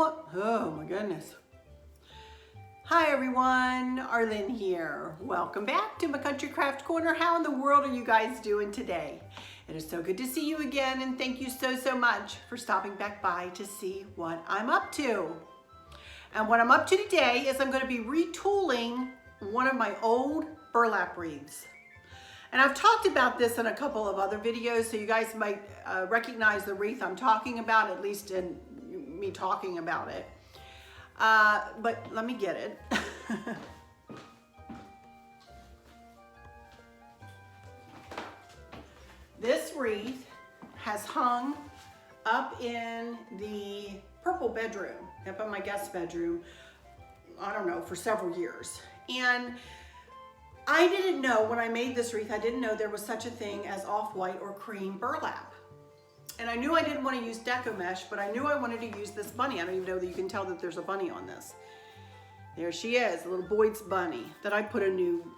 Oh my goodness. Hi everyone, Arlene here. Welcome back to my Country Craft Corner. How in the world are you guys doing today? It is so good to see you again, and thank you so much for stopping back by to see what I'm up to. And what I'm up to today is I'm going to be retooling one of my old burlap wreaths. And I've talked about this in a couple of other videos, so you guys might recognize the wreath I'm talking about, at least in me talking about it. But let me get it. This wreath has hung up in the purple bedroom, up in my guest bedroom, I don't know, for several years. And I didn't know when I made this wreath, I didn't know there was such a thing as off-white or cream burlap. And I knew I didn't want to use deco mesh, but I knew I wanted to use this bunny. I don't even know that you can tell that there's a bunny on this. There she is, a little Boyd's bunny that I put a new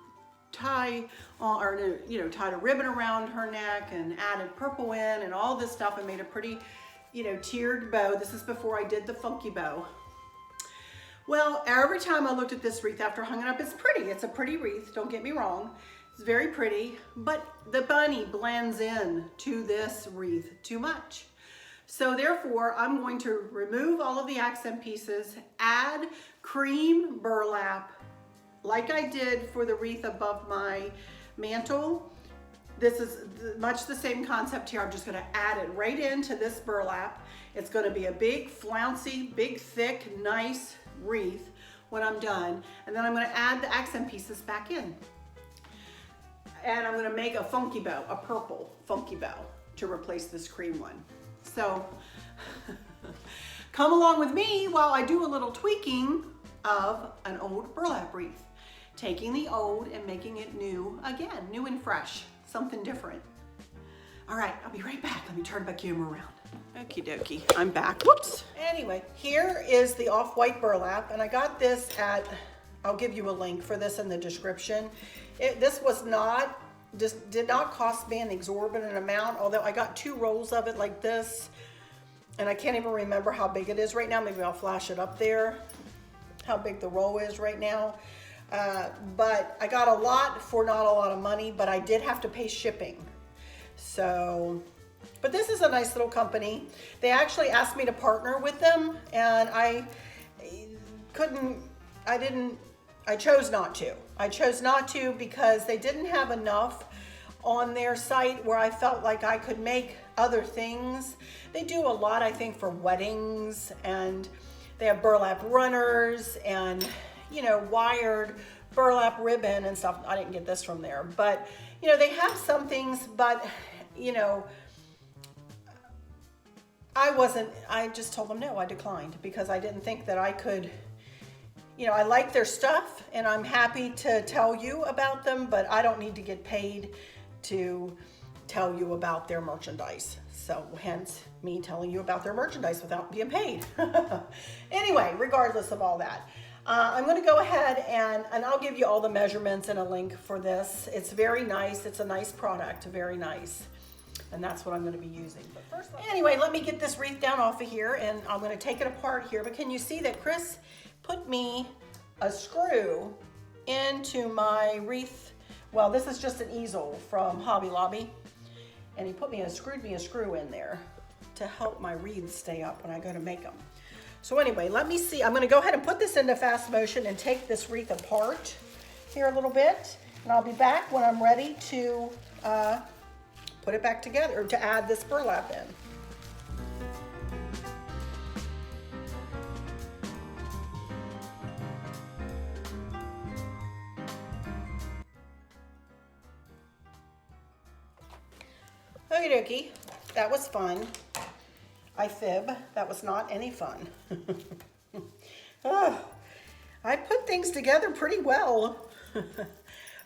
tie on, or tied a ribbon around her neck and added purple in and all this stuff and made a pretty, tiered bow. This is before I did the funky bow. Well, every time I looked at this wreath after hung it up, it's pretty. It's a pretty wreath, don't get me wrong. It's very pretty, but the bunny blends in to this wreath too much. So therefore, I'm going to remove all of the accent pieces, add cream burlap, like I did for the wreath above my mantle. This is much the same concept here. I'm just gonna add it right into this burlap. It's gonna be a big, flouncy, big, thick, nice wreath when I'm done. And then I'm gonna add the accent pieces back in. And I'm gonna make a funky bow, a purple funky bow to replace this cream one. So come along with me while I do a little tweaking of an old burlap wreath. Taking the old and making it new again, new and fresh, something different. All right, I'll be right back. Let me turn my camera around. Okie dokie, I'm back. Whoops. Anyway, here is the off-white burlap, and I got this at, I'll give you a link for this in the description. This was not, just did not cost me an exorbitant amount, although I got 2 rolls of it like this, and I can't even remember how big it is right now. Maybe I'll flash it up there, how big the roll is right now. But I got a lot for not a lot of money, but I did have to pay shipping. So, but this is a nice little company. They actually asked me to partner with them, and I chose not to. I chose not to because they didn't have enough on their site where I felt like I could make other things. They do a lot, I think, for weddings, and they have burlap runners and wired burlap ribbon and stuff. I didn't get this from there, but they have some things, but I just told them no, I declined because I didn't think that I could, I like their stuff and I'm happy to tell you about them, but I don't need to get paid to tell you about their merchandise. So hence me telling you about their merchandise without being paid. Anyway, regardless of all that, I'm going to go ahead and I'll give you all the measurements and a link for this. It's very nice. It's a nice product, very nice. And that's what I'm going to be using. But first, anyway, let me get this wreath down off of here, and I'm going to take it apart here. But can you see that Chris put me a screw into my wreath? Well, this is just an easel from Hobby Lobby. And he screwed me a screw in there to help my wreaths stay up when I go to make them. So anyway, let me see. I'm going to go ahead and put this into fast motion and take this wreath apart here a little bit. And I'll be back when I'm ready to put it back together, or to add this burlap in. Okie dokie, that was fun. I fib, that was not any fun. I put things together pretty well.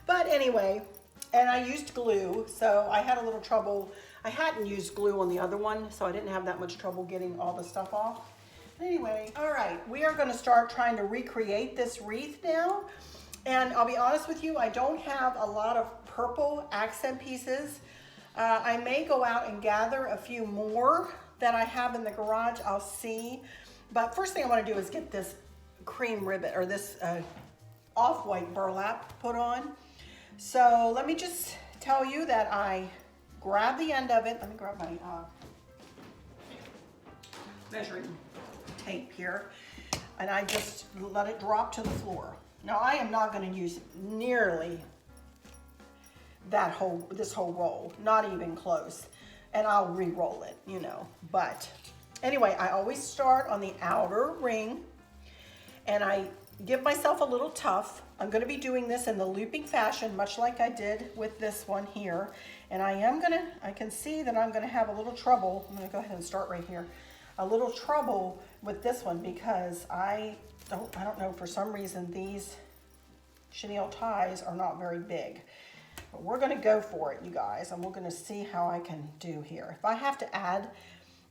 But anyway, and I used glue, so I had a little trouble. I hadn't used glue on the other one, so I didn't have that much trouble getting all the stuff off. Anyway, all right, we are going to start trying to recreate this wreath now. And I'll be honest with you, I don't have a lot of purple accent pieces. I may go out and gather a few more that I have in the garage. I'll see. But first thing I want to do is get this cream ribbon, or this off-white burlap put on. So let me just tell you that I grab the end of it. Let me grab my measuring tape here, and I just let it drop to the floor. Now I am not going to use nearly this whole roll, not even close, and I'll re-roll it, you know. But anyway, I always start on the outer ring, and I give myself a little tuff. I'm going to be doing this in the looping fashion, much like I did with this one here. And I can see that I'm going to have a little trouble. I'm going to go ahead and start right here. A little trouble with this one because I don't know, for some reason these chenille ties are not very big. But we're going to go for it, you guys, and we're going to see how I can do here. If I have to add,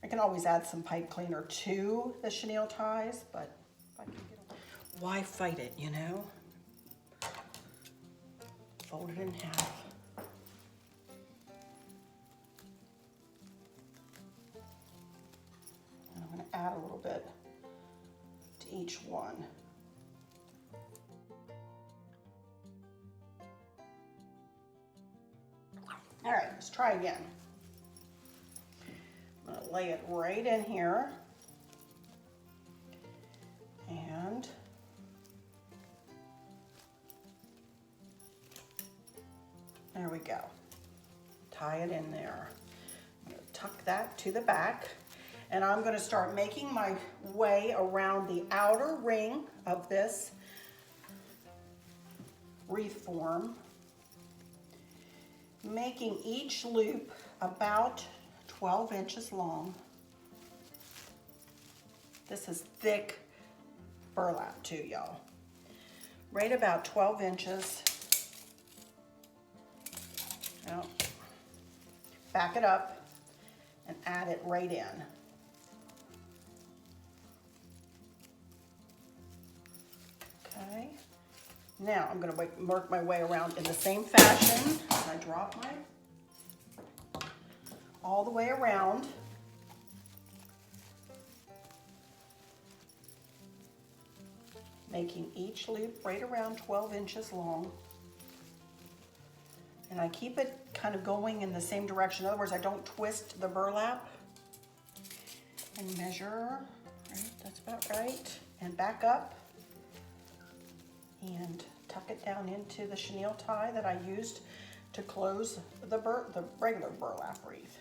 I can always add some pipe cleaner to the chenille ties, but if I can get them, why fight it, you know? Fold it in half. And I'm going to add a little bit to each one. All right, let's try again. I'm going to lay it right in here. And there we go. Tie it in there. I'm going to tuck that to the back. And I'm going to start making my way around the outer ring of this wreath form, making each loop about 12 inches long. This is thick burlap too, y'all. Right about 12 inches. Now, back it up and add it right in. Okay. Now I'm going to work my way around in the same fashion. I drop all the way around. Making each loop right around 12 inches long. And I keep it kind of going in the same direction. In other words, I don't twist the burlap. And measure, right, that's about right. And back up. And tuck it down into the chenille tie that I used to close the regular burlap wreath.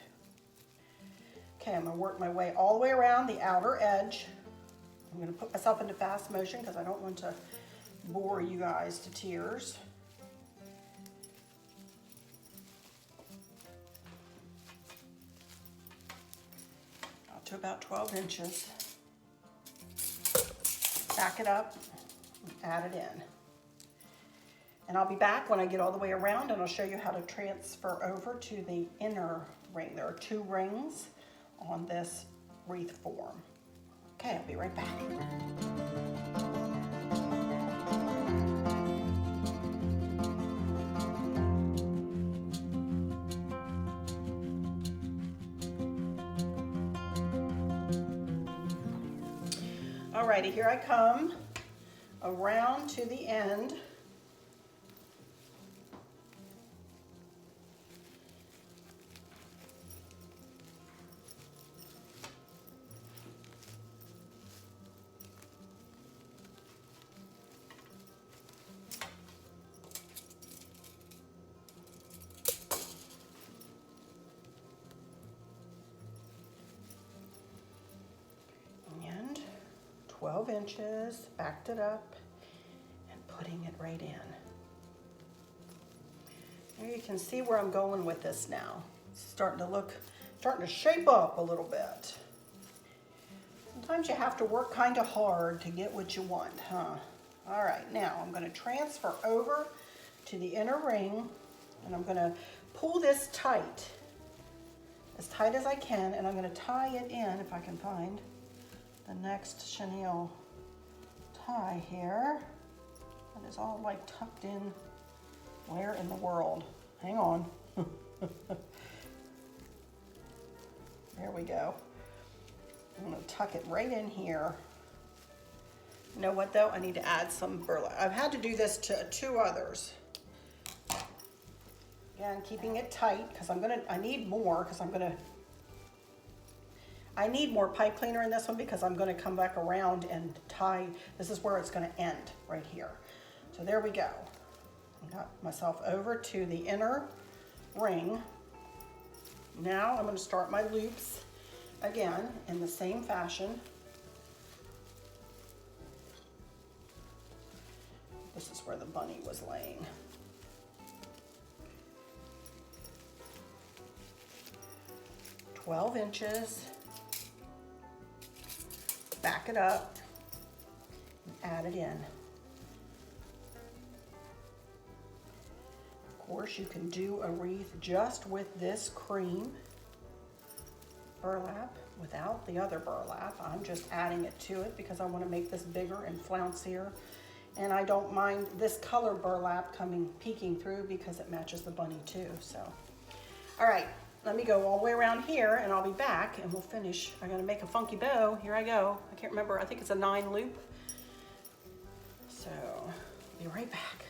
Okay, I'm going to work my way all the way around the outer edge. I'm going to put myself into fast motion because I don't want to bore you guys to tears. Out to about 12 inches. Back it up, and add it in. And I'll be back when I get all the way around, and I'll show you how to transfer over to the inner ring. There are 2 rings on this wreath form. Okay, I'll be right back. Alrighty, here I come around to the end. And 12 inches, backed it up, and putting it right in. There you can see where I'm going with this now. It's starting to shape up a little bit. Sometimes you have to work kind of hard to get what you want, huh? All right, now I'm going to transfer over to the inner ring, and I'm going to pull this tight as I can, and I'm going to tie it in, if I can find the next chenille tie here. That is all like tucked in. Where in the world? Hang on. There we go. I'm gonna tuck it right in here. You know what though? I need to add some burlap. I've had to do this to 2 others. Again, keeping it tight because I need more because I need more pipe cleaner in this one because I'm gonna come back around and tie. This is where it's gonna end, right here. So there we go. I got myself over to the inner ring. Now I'm gonna start my loops again in the same fashion. This is where the bunny was laying. "12 inches. Back it up and add it in. Of course, you can do a wreath just with this cream burlap without the other burlap. I'm just adding it to it because I want to make this bigger and flouncier. And I don't mind this color burlap peeking through because it matches the bunny too. So, all right, let me go all the way around here and I'll be back and we'll finish. I'm gonna make a funky bow. Here I go. I can't remember, I think it's a 9 loop. So, I'll be right back.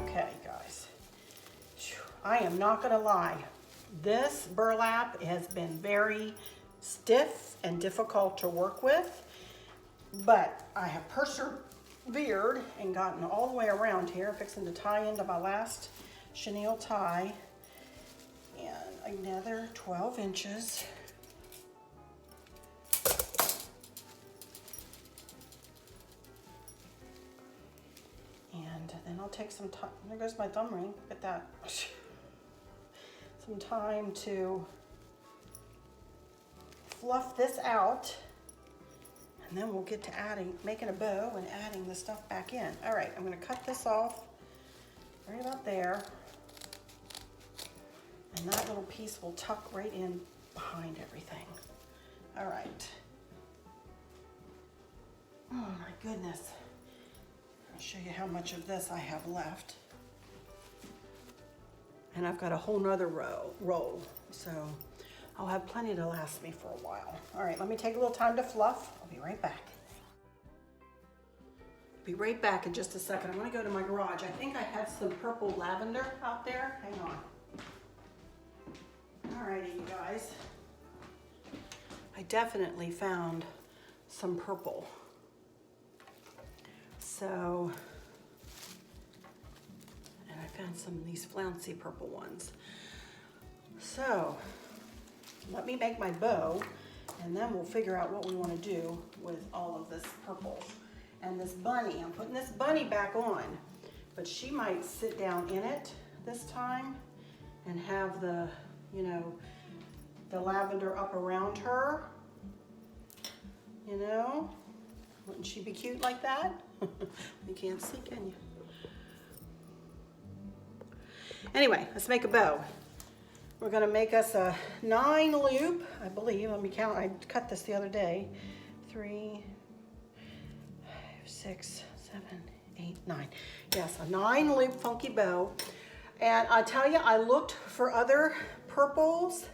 Okay, guys. I am not gonna lie. This burlap has been very stiff and difficult to work with, but I have persevered and gotten all the way around here, fixing to tie into my last chenille tie, and another 12 inches. And then I'll take some time. There goes my thumb ring. Look at that. Some time to fluff this out, and then we'll get to making a bow and adding the stuff back in. All right, I'm gonna cut this off right about there, and that little piece will tuck right in behind everything. All right. Oh my goodness. I'll show you how much of this I have left. And I've got a whole nother roll, so I'll have plenty to last me for a while. All right, let me take a little time to fluff. I'll be right back. Be right back in just a second. I'm gonna go to my garage. I think I have some purple lavender out there. Hang on. All righty, you guys. I definitely found some purple. So, I found some of these flouncy purple ones. So, let me make my bow and then we'll figure out what we want to do with all of this purple. And this bunny, I'm putting this bunny back on, but she might sit down in it this time and have the, you know, the lavender up around her. You know, wouldn't she be cute like that? You can't see, can you? Anyway, let's make a bow. We're gonna make us a 9 loop, I believe. Let me count, I cut this the other day. 3, 5, 6, 7, 8, 9. Yes, a 9 loop funky bow. And I tell you, I looked for other purples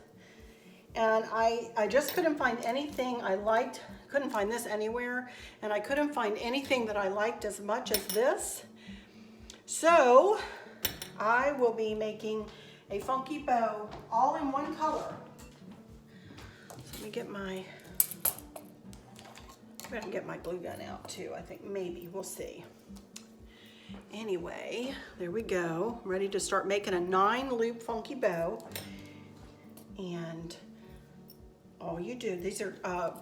and I just couldn't find anything I liked. Couldn't find this anywhere, and I couldn't find anything that I liked as much as this. So I will be making a funky bow all in one color. So let me get my, I'm gonna get my glue gun out too. I think maybe, we'll see. Anyway, there we go. I'm ready to start making a 9 loop funky bow. And all you do, these are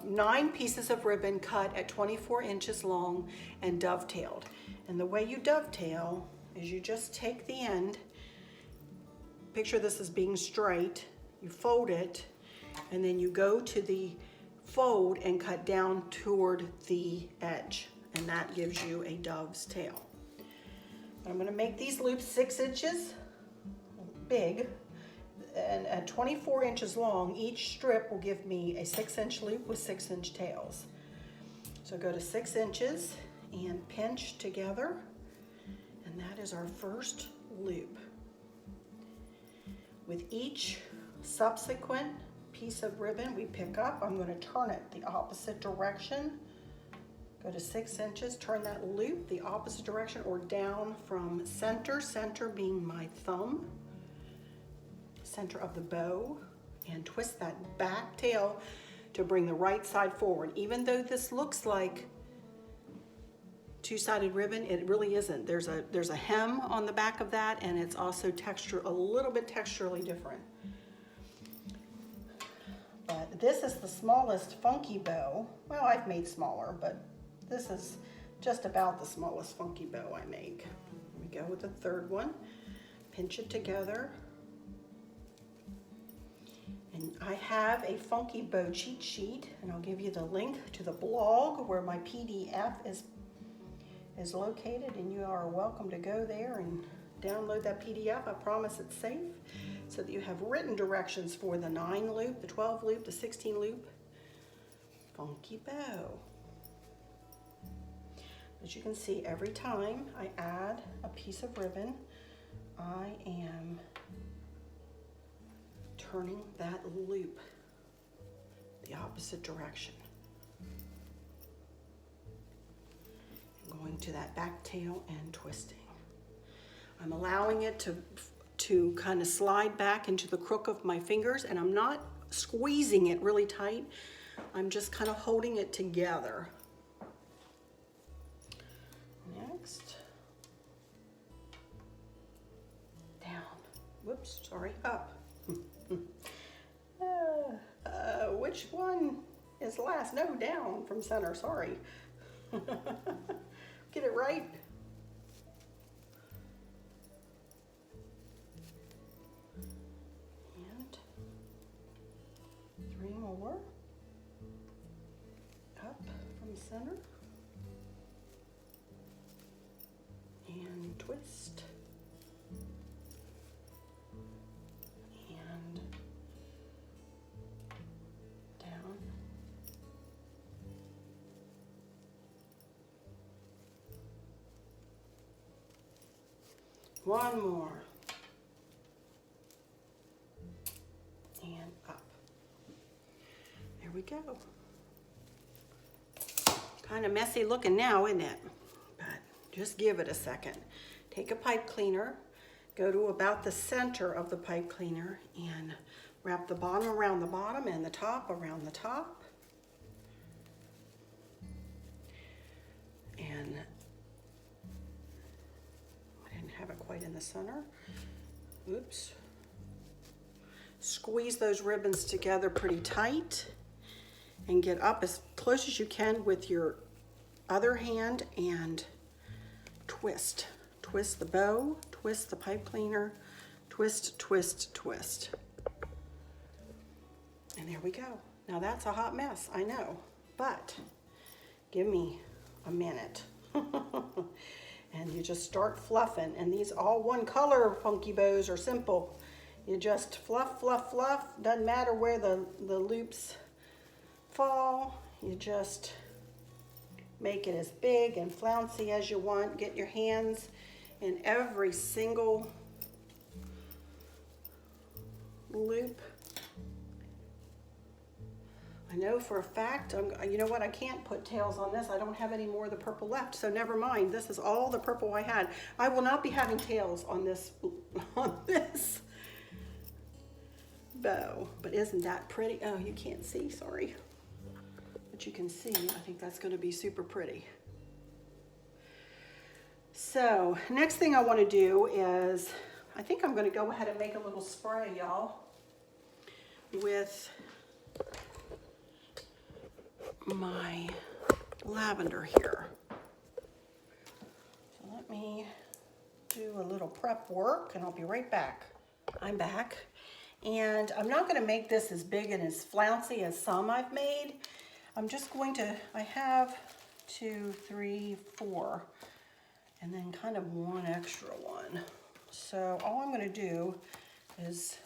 9 pieces of ribbon cut at 24 inches long and dovetailed. And the way you dovetail is you just take the end, picture this as being straight, you fold it, and then you go to the fold and cut down toward the edge. And that gives you a dove's tail. I'm gonna make these loops 6 inches big, and at 24 inches long, each strip will give me a 6-inch loop with 6-inch tails. So go to 6 inches and pinch together, and that is our first loop. With each subsequent piece of ribbon we pick up, I'm going to turn it the opposite direction. Go to 6 inches, turn that loop the opposite direction or down from center, center being my thumb, center of the bow, and twist that back tail to bring the right side forward. Even though this looks like two-sided ribbon, it really isn't. There's a hem on the back of that, and it's also a little bit texturally different. But this is the smallest funky bow. Well, I've made smaller, but this is just about the smallest funky bow I make. We go with the third one, pinch it together. And I have a funky bow cheat sheet, and I'll give you the link to the blog where my PDF is located, and you are welcome to go there and download that PDF. I promise it's safe, so that you have written directions for the 9 loop, the 12 loop, the 16 loop funky bow. As you can see, every time I add a piece of ribbon, I am turning that loop the opposite direction. And going to that back tail and twisting. I'm allowing it to kind of slide back into the crook of my fingers, and I'm not squeezing it really tight. I'm just kind of holding it together. Next, down, whoops, sorry, up. Which one is last? No, down from center, sorry. Get it right. And 3 more. Up from center. And twist. And down. One more. And up. There we go. Kind of messy looking now, isn't it? But just give it a second. Take a pipe cleaner, go to about the center of the pipe cleaner, and wrap the bottom around the bottom and the top around the top. And I didn't have it quite in the center. Oops. Squeeze those ribbons together pretty tight and get up as close as you can with your other hand and twist. Twist the bow, twist the pipe cleaner, twist, twist, twist. And there we go. Now that's a hot mess, I know, but give me a minute. And you just start fluffing, and these all one color funky bows are simple. You just fluff, fluff, fluff. Doesn't matter where the loops fall. You just make it as big and flouncy as you want. Get your hands in every single loop. I know for a fact, you know what, I can't put tails on this. I don't have any more of the purple left, so never mind. This is all the purple I had. I will not be having tails on this bow, but isn't that pretty? Oh, you can't see, sorry. But you can see, I think that's gonna be super pretty. So, next thing I wanna do is, I think I'm gonna go ahead and make a little spray, y'all, with my lavender here. So let me do a little prep work and I'll be right back. I'm back, and I'm not going to make this as big and as flouncy as some I've made. I'm just going to, I have 2, 3, 4, and then kind of one extra one. So all I'm going to do is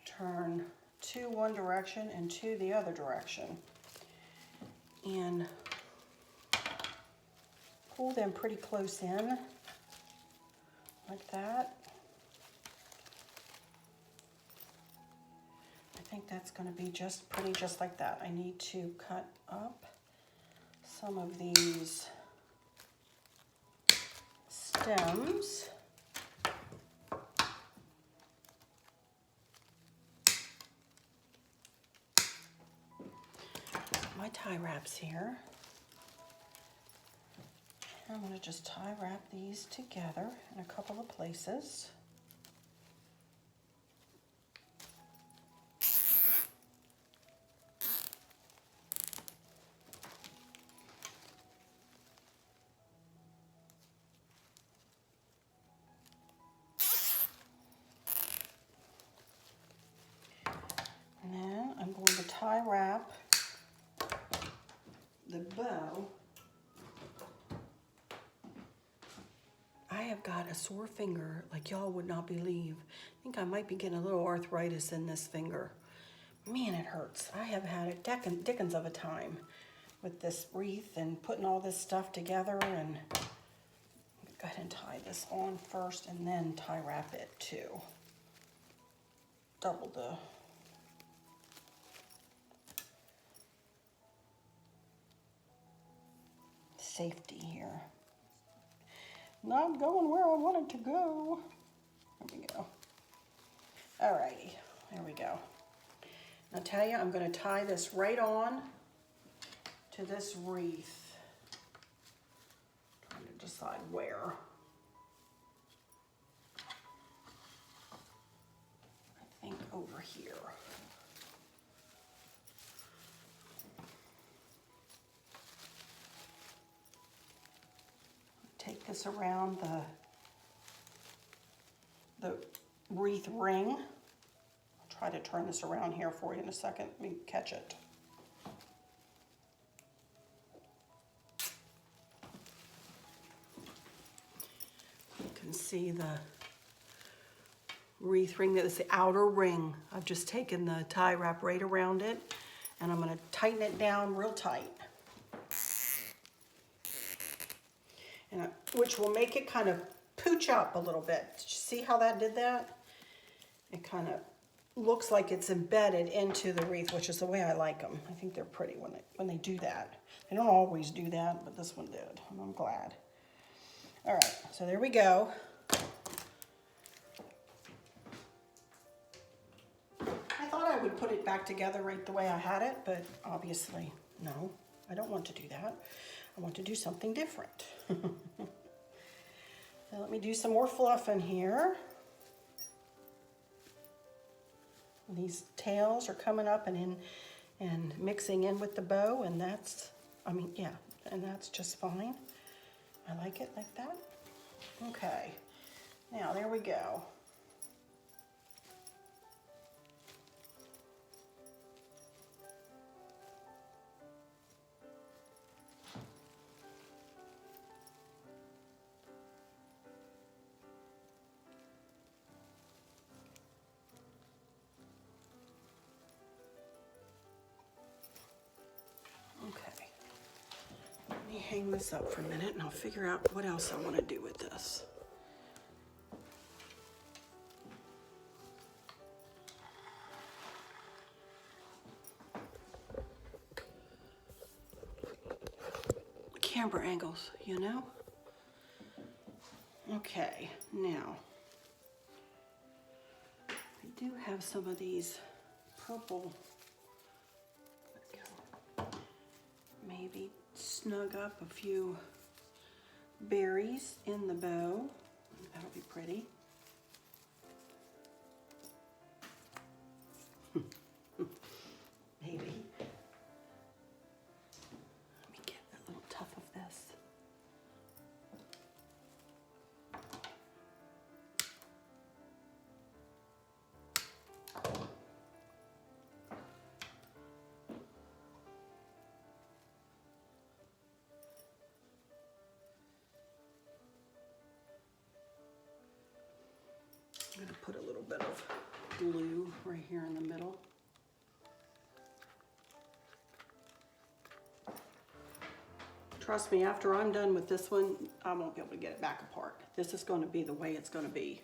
turn 2 one direction and 2 the other direction, and pull them pretty close in, like that. I think that's going to be just pretty, just like that. I need to cut up some of these stems. My tie wraps here. I'm going to just tie wrap these together in a couple of places. And then I'm going to tie wrap the bow. I have got a sore finger like y'all would not believe. I think I might be getting a little arthritis in this finger. Man, it hurts. I have had a dickens of a time with this wreath and putting all this stuff together, and go ahead and tie this on first and then tie wrap it too. Double the safety here. Not going where I want it to go. There we go. Alrighty, there we go. I'll tell you, I'm going to tie this right on to this wreath. Trying to decide where. I think over here. Take this around the wreath ring. I'll try to turn this around here for you in a second. Let me catch it. You can see the wreath ring. That is the outer ring. I've just taken the tie wrap right around it, and I'm going to tighten it down real tight. And which will make it kind of pooch up a little bit. Did you see how that did that? It kind of looks like it's embedded into the wreath, which is the way I like them. I think they're pretty when they do that. They don't always do that, but this one did, and I'm glad. All right, so there we go. I thought I would put it back together right the way I had it, but obviously, no, I don't want to do that. I want to do something different. Now let me do some more fluff in here. These tails are coming up and mixing in with the bow, and that's, and that's just fine. I like it like that. Okay, now there we go. Hang this up for a minute and I'll figure out what else I want to do with this. Camera angles, you know? Okay, now I do have some of these purple, maybe snug up a few berries in the bow. That'll be pretty. Maybe. Let me get a little tuft of this. I'm going to put a little bit of glue right here in the middle. Trust me, after I'm done with this one, I won't be able to get it back apart. This is going to be the way it's going to be.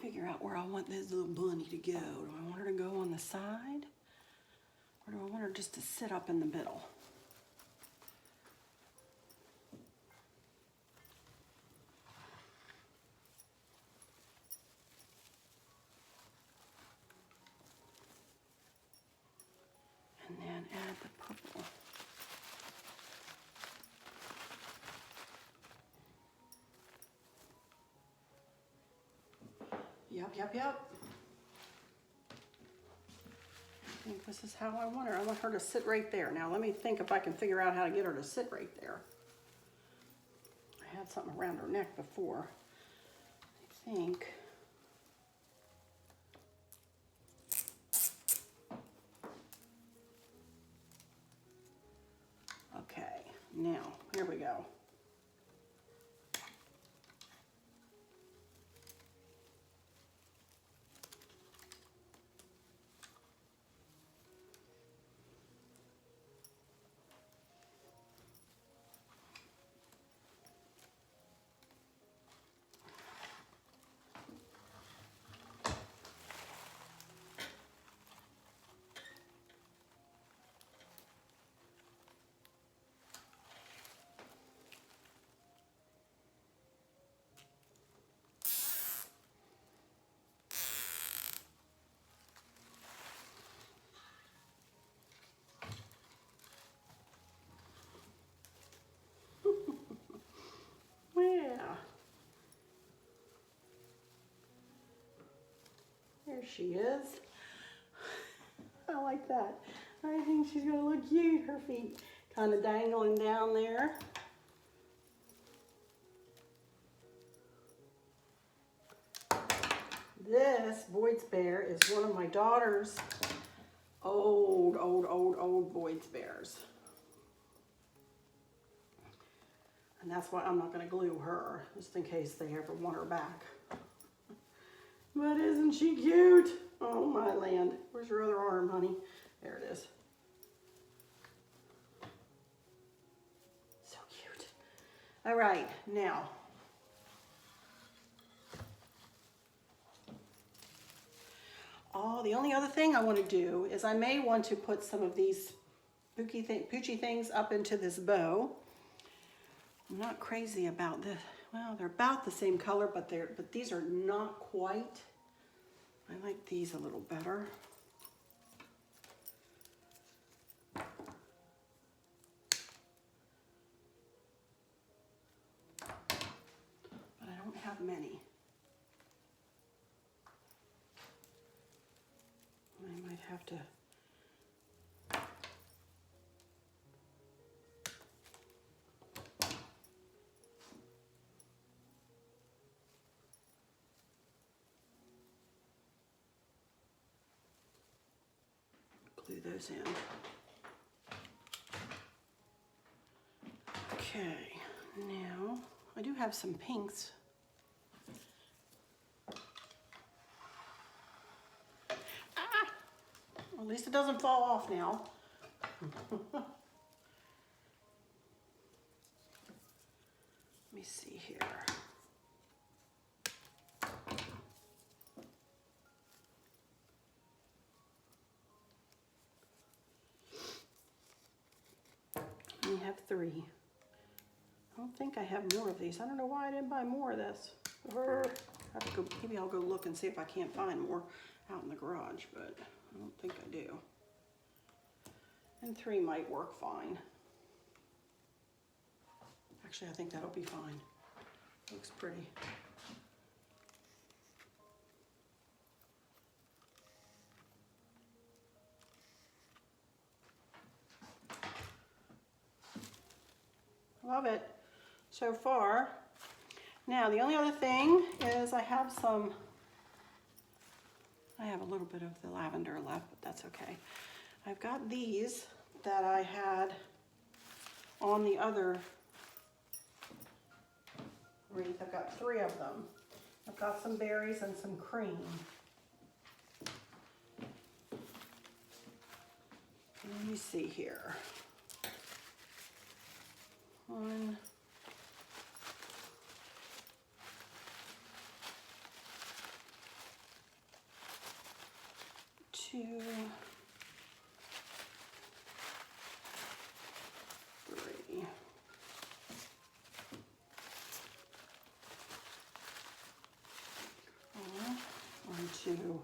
Figure out where I want this little bunny to go. Do I want her to go on the side? Or do I want her just to sit up in the middle? And then add the purple. Yep. I think this is how I want her. I want her to sit right there. Now let me think if I can figure out how to get her to sit right there. I had something around her neck before. I think. Okay, now here we go. There she is. I like that. I think she's gonna look cute. Her feet kind of dangling down there. This Boyd's Behr is one of my daughter's old Boyd's Behrs. And that's why I'm not gonna glue her, just in case they ever want her back. But isn't she cute? Oh my land. Where's your other arm, honey? There it is. So cute. All right, now. The only other thing I want to do is I may want to put some of these poochy things up into this bow. I'm not crazy about this. Well, they're about the same color, but these are not quite. I like these a little better. But I don't have many. I might have to glue those in. Okay, now I do have some pinks. At least it doesn't fall off now. Let me see here. We have 3. I don't think I have more of these. I don't know why I didn't buy more of this. Maybe I'll go look and see if I can't find more out in the garage, but I don't think I do. And 3 might work fine. Actually, I think that'll be fine. Looks pretty. Love it so far. Now, the only other thing is I have I have a little bit of the lavender left, but that's okay. I've got these that I had on the other wreath. I've got 3 of them. I've got some berries and some cream. Let me see here. 1, 2, 3. 1, 2.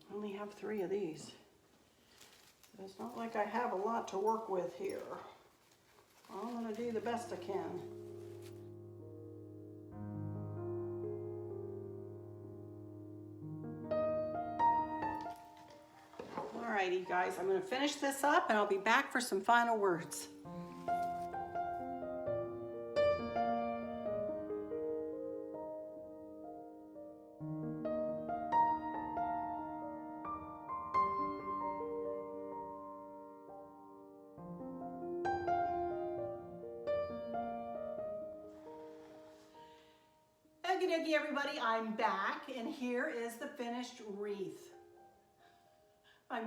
I only have 3 of these. So it's not like I have a lot to work with here. I'm going to do the best I can. Alrighty guys, I'm going to finish this up and I'll be back for some final words. Okie dokie everybody, I'm back and here is the finished wreath. I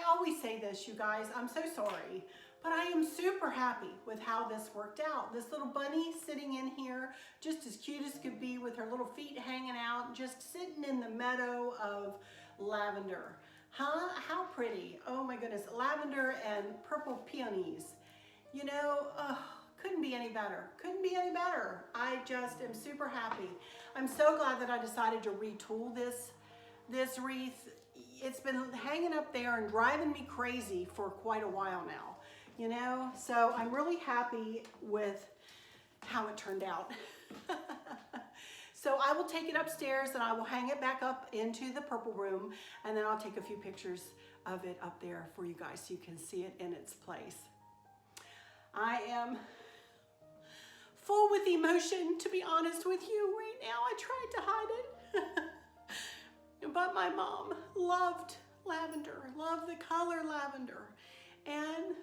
always say this, you guys, I'm so sorry, but I am super happy with how this worked out. This little bunny sitting in here, just as cute as could be with her little feet hanging out, just sitting in the meadow of lavender. Huh? How pretty. Oh my goodness, lavender and purple peonies. You know, couldn't be any better. Couldn't be any better. I just am super happy. I'm so glad that I decided to retool this wreath. It's been hanging up there and driving me crazy for quite a while now, you know? So I'm really happy with how it turned out. So I will take it upstairs and I will hang it back up into the purple room, and then I'll take a few pictures of it up there for you guys so you can see it in its place. I am full with emotion, to be honest with you right now. I tried to hide it. But my mom loved lavender, loved the color lavender. And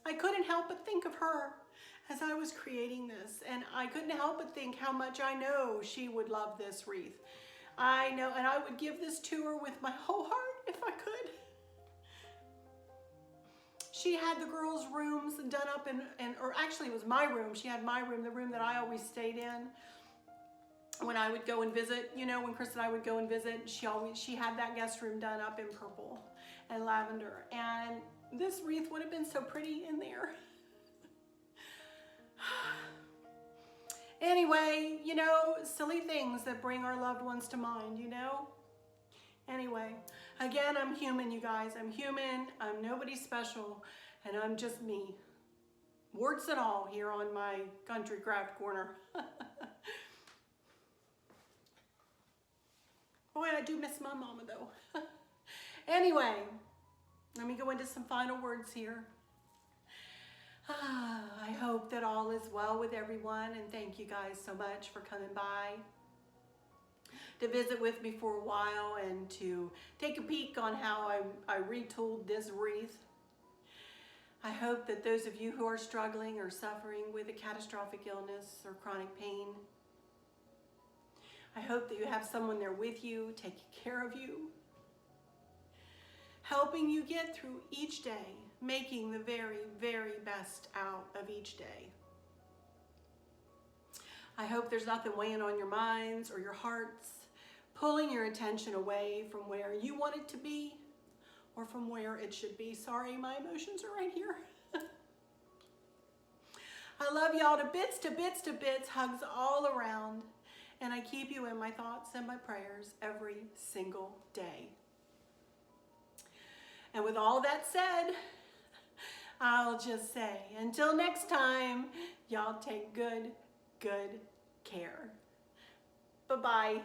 I couldn't help but think of her as I was creating this. And I couldn't help but think how much I know she would love this wreath. I know, and I would give this to her with my whole heart if I could. She had the girls' rooms done up or actually it was my room. She had my room, the room that I always stayed in when I would go and visit. You know, when Chris and I would go and visit, she had that guest room done up in purple and lavender. And this wreath would have been so pretty in there. Anyway, you know, silly things that bring our loved ones to mind, you know? Anyway, again, I'm human, you guys. I'm human. I'm nobody special, and I'm just me. Warts and all here on my country craft corner. Boy, I do miss my mama, though. Anyway, let me go into some final words here. I hope that all is well with everyone, and thank you guys so much for coming by to visit with me for a while and to take a peek on how I retooled this wreath. I hope that those of you who are struggling or suffering with a catastrophic illness or chronic pain, I hope that you have someone there with you, taking care of you. helping you get through each day, making the very, very best out of each day. I hope there's nothing weighing on your minds or your hearts, pulling your attention away from where you want it to be or from where it should be. Sorry, my emotions are right here. I love y'all to bits, to bits, to bits, hugs all around. And I keep you in my thoughts and my prayers every single day. And with all that said, I'll just say, until next time, y'all take good care. Bye-bye.